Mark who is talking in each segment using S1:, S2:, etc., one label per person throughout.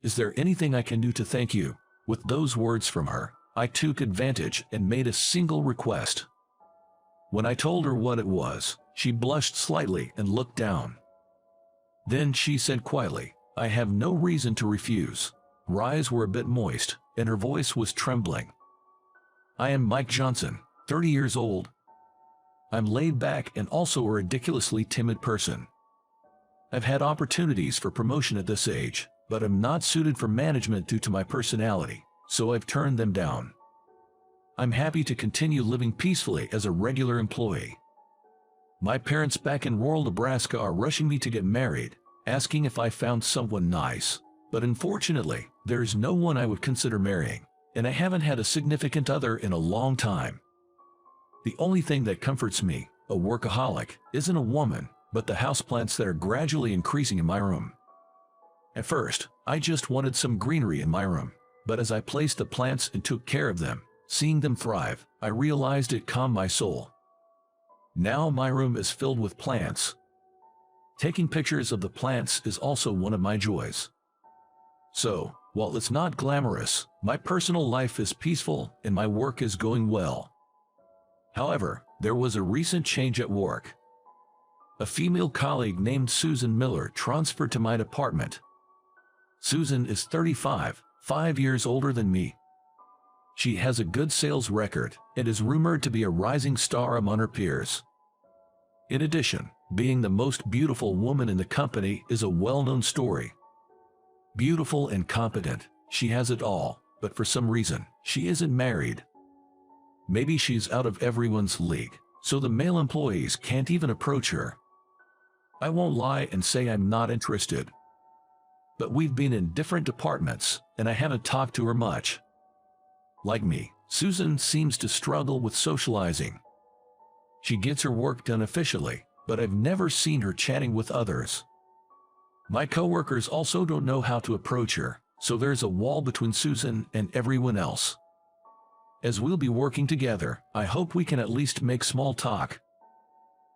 S1: Is there anything I can do to thank you?" With those words from her, I took advantage and made a single request. When I told her what it was, she blushed slightly and looked down. Then she said quietly, "I have no reason to refuse." Her eyes were a bit moist, and her voice was trembling. "I am Mike Johnson, 30 years old. I'm laid back and also a ridiculously timid person. I've had opportunities for promotion at this age, but I'm not suited for management due to my personality, so I've turned them down. I'm happy to continue living peacefully as a regular employee. My parents back in rural Nebraska are rushing me to get married, asking if I found someone nice, but unfortunately, there's no one I would consider marrying, and I haven't had a significant other in a long time. The only thing that comforts me, a workaholic, isn't a woman, but the houseplants that are gradually increasing in my room. At first, I just wanted some greenery in my room, but as I placed the plants and took care of them, seeing them thrive, I realized it calmed my soul. Now my room is filled with plants. Taking pictures of the plants is also one of my joys. So, while it's not glamorous, my personal life is peaceful and my work is going well. However, there was a recent change at work. A female colleague named Susan Miller transferred to my department. Susan is 35, 5 years older than me. She has a good sales record and is rumored to be a rising star among her peers. In addition, being the most beautiful woman in the company is a well-known story. Beautiful and competent, she has it all, but for some reason, she isn't married. Maybe she's out of everyone's league, so the male employees can't even approach her. I won't lie and say I'm not interested. But we've been in different departments, and I haven't talked to her much. Like me, Susan seems to struggle with socializing. She gets her work done efficiently, but I've never seen her chatting with others. My coworkers also don't know how to approach her, so there's a wall between Susan and everyone else. As we'll be working together, I hope we can at least make small talk.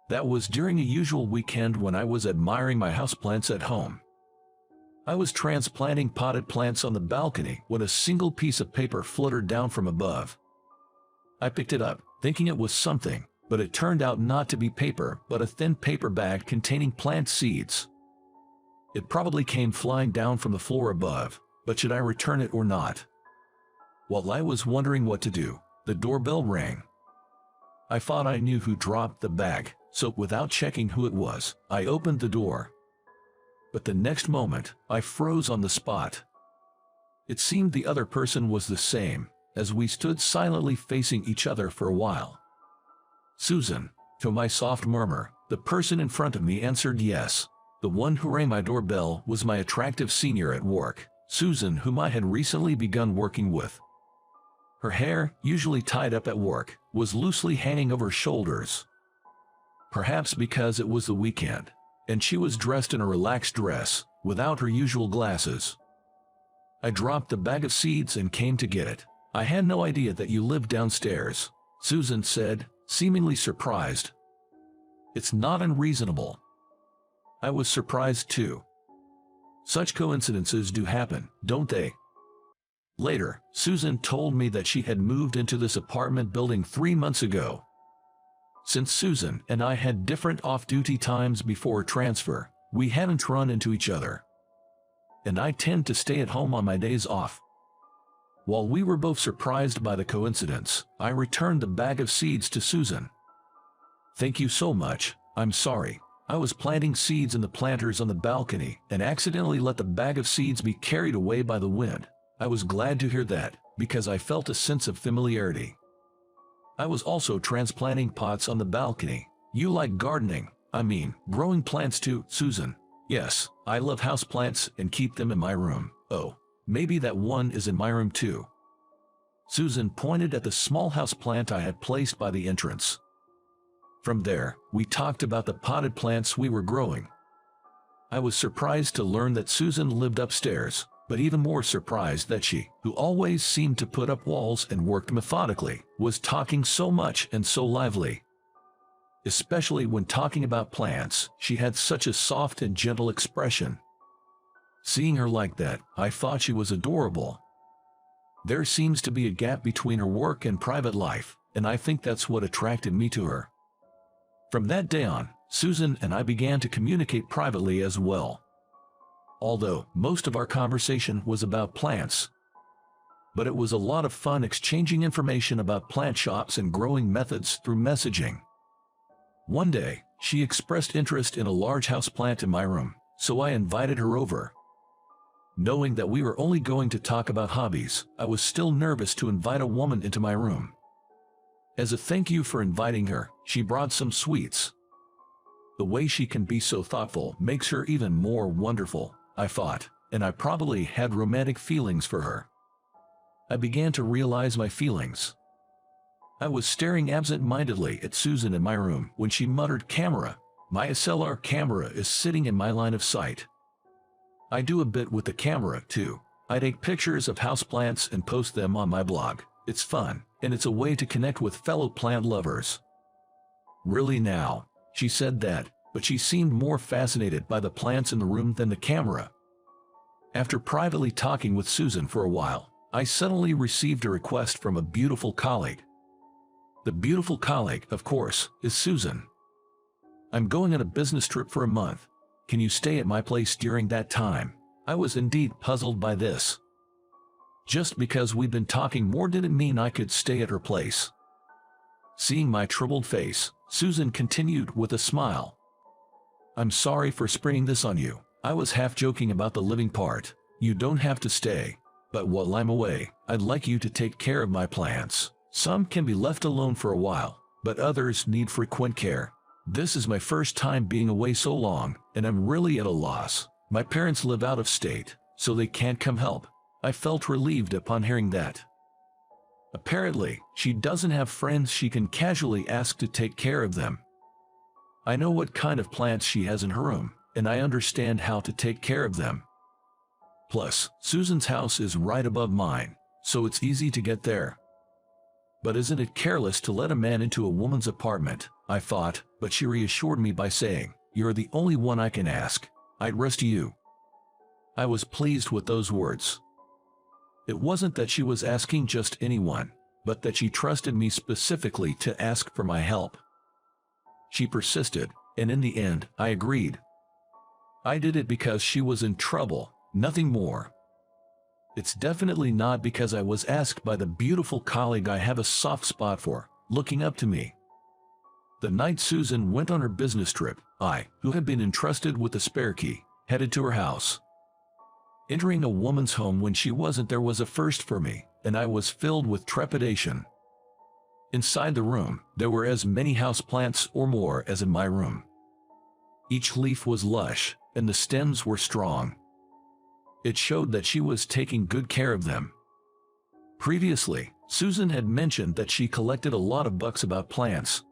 S1: That was during a usual weekend when I was admiring my houseplants at home. I was transplanting potted plants on the balcony when a single piece of paper fluttered down from above. I picked it up, thinking it was something, but it turned out not to be paper but a thin paper bag containing plant seeds. It probably came flying down from the floor above, but should I return it or not? While I was wondering what to do, the doorbell rang. I thought I knew who dropped the bag, so without checking who it was, I opened the door. But the next moment, I froze on the spot. It seemed the other person was the same, as we stood silently facing each other for a while. "Susan," to my soft murmur, the person in front of me answered yes. The one who rang my doorbell was my attractive senior at work, Susan, whom I had recently begun working with. Her hair, usually tied up at work, was loosely hanging over her shoulders. Perhaps because it was the weekend, and she was dressed in a relaxed dress, without her usual glasses. I dropped the bag of seeds and came to get it. "I had no idea that you lived downstairs," Susan said, seemingly surprised. "It's not unreasonable." I was surprised too. Such coincidences do happen, don't they? Later, Susan told me that she had moved into this apartment building 3 months ago. Since Susan and I had different off-duty times before transfer, we hadn't run into each other. And I tend to stay at home on my days off. While we were both surprised by the coincidence, I returned the bag of seeds to Susan. "Thank you so much. I'm sorry. I was planting seeds in the planters on the balcony and accidentally let the bag of seeds be carried away by the wind." I was glad to hear that, because I felt a sense of familiarity. I was also transplanting pots on the balcony. "You like gardening, growing plants too, Susan?" "Yes, I love houseplants and keep them in my room." "Oh, maybe that one is in my room too." Susan pointed at the small houseplant I had placed by the entrance. From there, we talked about the potted plants we were growing. I was surprised to learn that Susan lived upstairs, but even more surprised that she, who always seemed to put up walls and worked methodically, was talking so much and so lively. Especially when talking about plants, she had such a soft and gentle expression. Seeing her like that, I thought she was adorable. There seems to be a gap between her work and private life, and I think that's what attracted me to her. From that day on, Susan and I began to communicate privately as well. Although most of our conversation was about plants. But it was a lot of fun exchanging information about plant shops and growing methods through messaging. One day, she expressed interest in a large houseplant in my room, so I invited her over. Knowing that we were only going to talk about hobbies, I was still nervous to invite a woman into my room. As a thank you for inviting her, she brought some sweets. The way she can be so thoughtful makes her even more wonderful, I thought, and I probably had romantic feelings for her. I began to realize my feelings. I was staring absent-mindedly at Susan in my room when she muttered, "Camera. My SLR camera is sitting in my line of sight." I do a bit with the camera, too. I take pictures of houseplants and post them on my blog. It's fun, and it's a way to connect with fellow plant lovers. Really now? She said that, but she seemed more fascinated by the plants in the room than the camera. After privately talking with Susan for a while, I suddenly received a request from a beautiful colleague. The beautiful colleague, of course, is Susan. "I'm going on a business trip for a month. Can you stay at my place during that time?" I was indeed puzzled by this. Just because we'd been talking more didn't mean I could stay at her place. Seeing my troubled face, Susan continued with a smile. "I'm sorry for springing this on you. I was half joking about the living part. You don't have to stay. But while I'm away, I'd like you to take care of my plants. Some can be left alone for a while, but others need frequent care. This is my first time being away so long, and I'm really at a loss. My parents live out of state, so they can't come help." I felt relieved upon hearing that. Apparently, she doesn't have friends she can casually ask to take care of them. I know what kind of plants she has in her room, and I understand how to take care of them. Plus, Susan's house is right above mine, so it's easy to get there. But isn't it careless to let a man into a woman's apartment? I thought, but she reassured me by saying, "You're the only one I can ask. I trust you." I was pleased with those words. It wasn't that she was asking just anyone, but that she trusted me specifically to ask for my help. She persisted, and in the end, I agreed. I did it because she was in trouble, nothing more. It's definitely not because I was asked by the beautiful colleague I have a soft spot for, looking up to me. The night Susan went on her business trip, I, who had been entrusted with the spare key, headed to her house. Entering a woman's home when she wasn't there was a first for me, and I was filled with trepidation. Inside the room, there were as many houseplants or more as in my room. Each leaf was lush, and the stems were strong. It showed that she was taking good care of them. Previously, Susan had mentioned that she collected a lot of books about plants.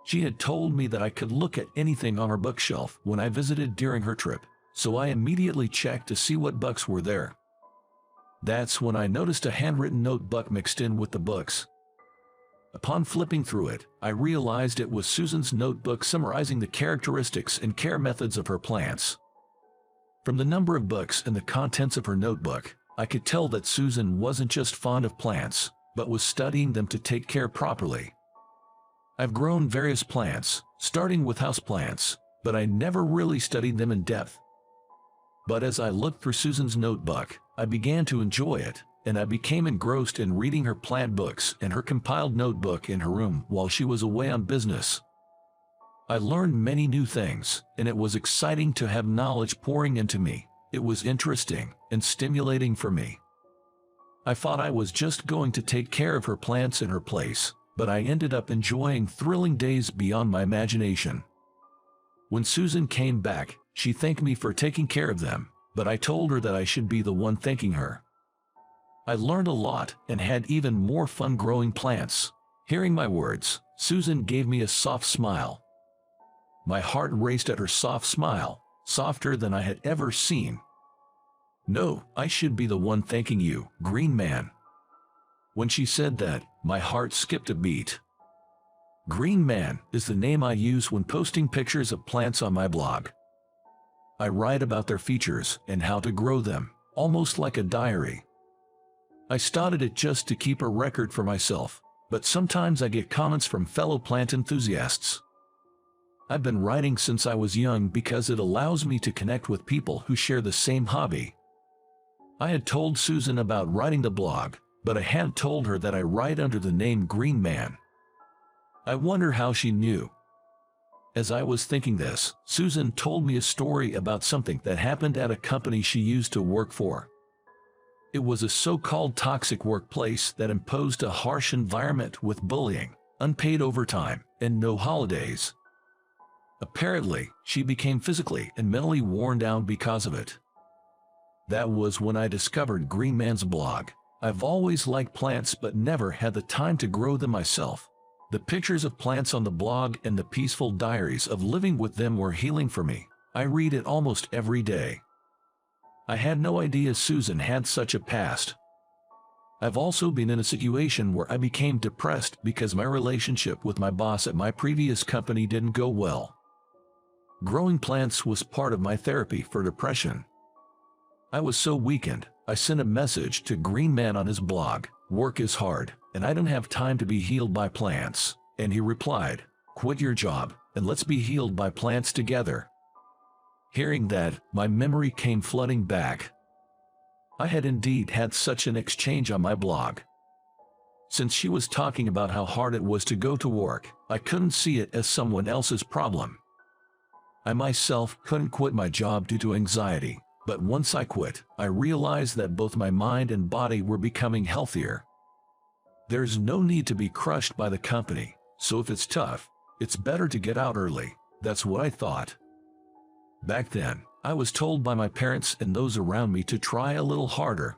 S1: She had told me that I could look at anything on her bookshelf when I visited during her trip, so I immediately checked to see what books were there. That's when I noticed a handwritten notebook mixed in with the books. Upon flipping through it, I realized it was Susan's notebook summarizing the characteristics and care methods of her plants. From the number of books and the contents of her notebook, I could tell that Susan wasn't just fond of plants, but was studying them to take care properly. I've grown various plants, starting with houseplants, but I never really studied them in depth. But as I looked through Susan's notebook, I began to enjoy it, and I became engrossed in reading her plant books and her compiled notebook in her room while she was away on business. I learned many new things, and it was exciting to have knowledge pouring into me. It was interesting and stimulating for me. I thought I was just going to take care of her plants in her place, but I ended up enjoying thrilling days beyond my imagination. When Susan came back, she thanked me for taking care of them, but I told her that I should be the one thanking her. I learned a lot and had even more fun growing plants. Hearing my words, Susan gave me a soft smile. My heart raced at her soft smile, softer than I had ever seen. "No, I should be the one thanking you, Green Man." When she said that, my heart skipped a beat. Green Man is the name I use when posting pictures of plants on my blog. I write about their features and how to grow them, almost like a diary. I started it just to keep a record for myself, but sometimes I get comments from fellow plant enthusiasts. I've been writing since I was young because it allows me to connect with people who share the same hobby. I had told Susan about writing the blog, but I hadn't told her that I write under the name Green Man. I wonder how she knew. As I was thinking this, Susan told me a story about something that happened at a company she used to work for. It was a so-called toxic workplace that imposed a harsh environment with bullying, unpaid overtime, and no holidays. Apparently, she became physically and mentally worn down because of it. That was when I discovered Green Man's blog. I've always liked plants but never had the time to grow them myself. The pictures of plants on the blog and the peaceful diaries of living with them were healing for me. I read it almost every day. I had no idea Susan had such a past. I've also been in a situation where I became depressed because my relationship with my boss at my previous company didn't go well. Growing plants was part of my therapy for depression. I was so weakened, I sent a message to Green Man on his blog, "Work is hard, and I don't have time to be healed by plants." And he replied, "Quit your job, and let's be healed by plants together." Hearing that, my memory came flooding back. I had indeed had such an exchange on my blog. Since she was talking about how hard it was to go to work, I couldn't see it as someone else's problem. I myself couldn't quit my job due to anxiety, but once I quit, I realized that both my mind and body were becoming healthier. There's no need to be crushed by the company, so if it's tough, it's better to get out early. That's what I thought. Back then, I was told by my parents and those around me to try a little harder,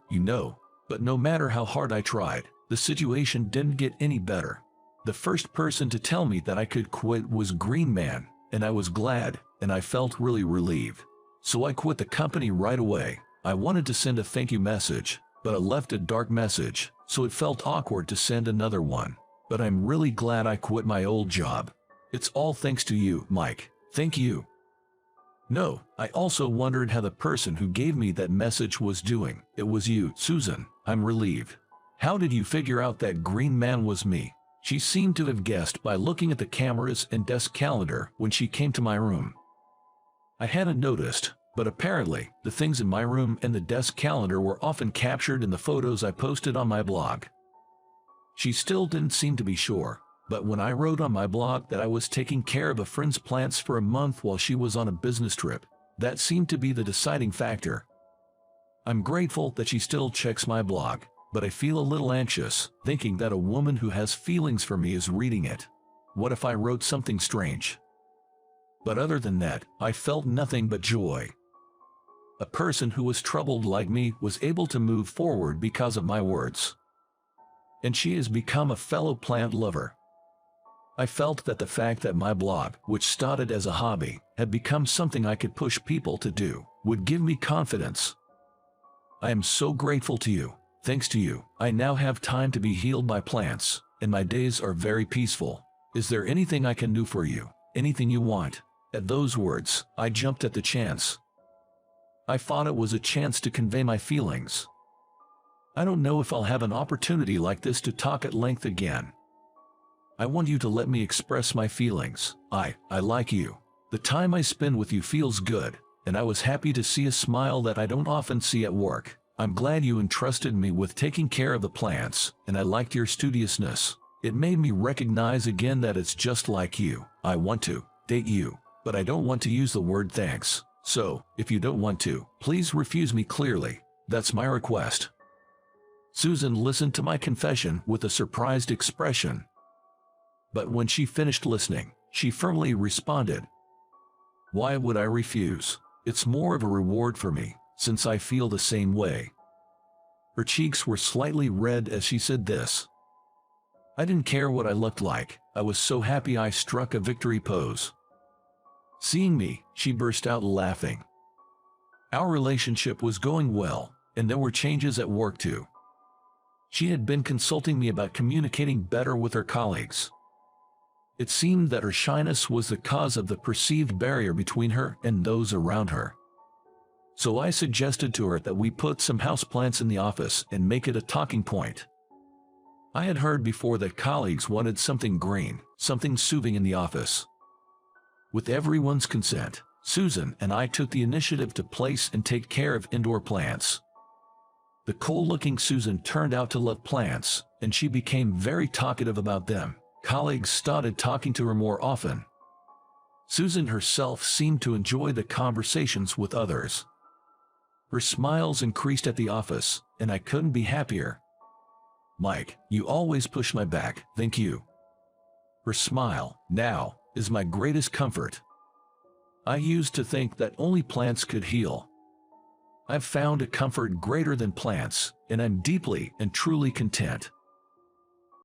S1: but no matter how hard I tried, the situation didn't get any better. The first person to tell me that I could quit was Green Man, and I was glad, and I felt really relieved. So I quit the company right away. I wanted to send a thank you message, but I left a dark message, so it felt awkward to send another one. But I'm really glad I quit my old job. It's all thanks to you, Mike. Thank you. No, I also wondered how the person who gave me that message was doing. It was you, Susan. I'm relieved. How did you figure out that Green Man was me? She seemed to have guessed by looking at the cameras and desk calendar when she came to my room. I hadn't noticed, but apparently, the things in my room and the desk calendar were often captured in the photos I posted on my blog. She still didn't seem to be sure, but when I wrote on my blog that I was taking care of a friend's plants for a month while she was on a business trip, that seemed to be the deciding factor. I'm grateful that she still checks my blog, but I feel a little anxious, thinking that a woman who has feelings for me is reading it. What if I wrote something strange? But other than that, I felt nothing but joy. A person who was troubled like me was able to move forward because of my words. And she has become a fellow plant lover. I felt that the fact that my blog, which started as a hobby, had become something I could push people to do, would give me confidence. I am so grateful to you. Thanks to you, I now have time to be healed by plants, and my days are very peaceful. Is there anything I can do for you? Anything you want? At those words, I jumped at the chance. I thought it was a chance to convey my feelings. I don't know if I'll have an opportunity like this to talk at length again. I want you to let me express my feelings. I like you. The time I spend with you feels good, and I was happy to see a smile that I don't often see at work. I'm glad you entrusted me with taking care of the plants, and I liked your studiousness. It made me recognize again that it's just like you. I want to date you, but I don't want to use the word thanks. So, if you don't want to, please refuse me clearly. That's my request. Susan listened to my confession with a surprised expression. But when she finished listening, she firmly responded, "Why would I refuse? It's more of a reward for me, since I feel the same way." Her cheeks were slightly red as she said this. I didn't care what I looked like. I was so happy I struck a victory pose. Seeing me, she burst out laughing. Our relationship was going well, and there were changes at work too. She had been consulting me about communicating better with her colleagues. It seemed that her shyness was the cause of the perceived barrier between her and those around her. So I suggested to her that we put some houseplants in the office and make it a talking point. I had heard before that colleagues wanted something green, something soothing in the office. With everyone's consent, Susan and I took the initiative to place and take care of indoor plants. The cool-looking Susan turned out to love plants, and she became very talkative about them. Colleagues started talking to her more often. Susan herself seemed to enjoy the conversations with others. Her smiles increased at the office, and I couldn't be happier. "Mike, you always push my back, thank you." Her smile, now, is my greatest comfort. I used to think that only plants could heal. I've found a comfort greater than plants, and I'm deeply and truly content.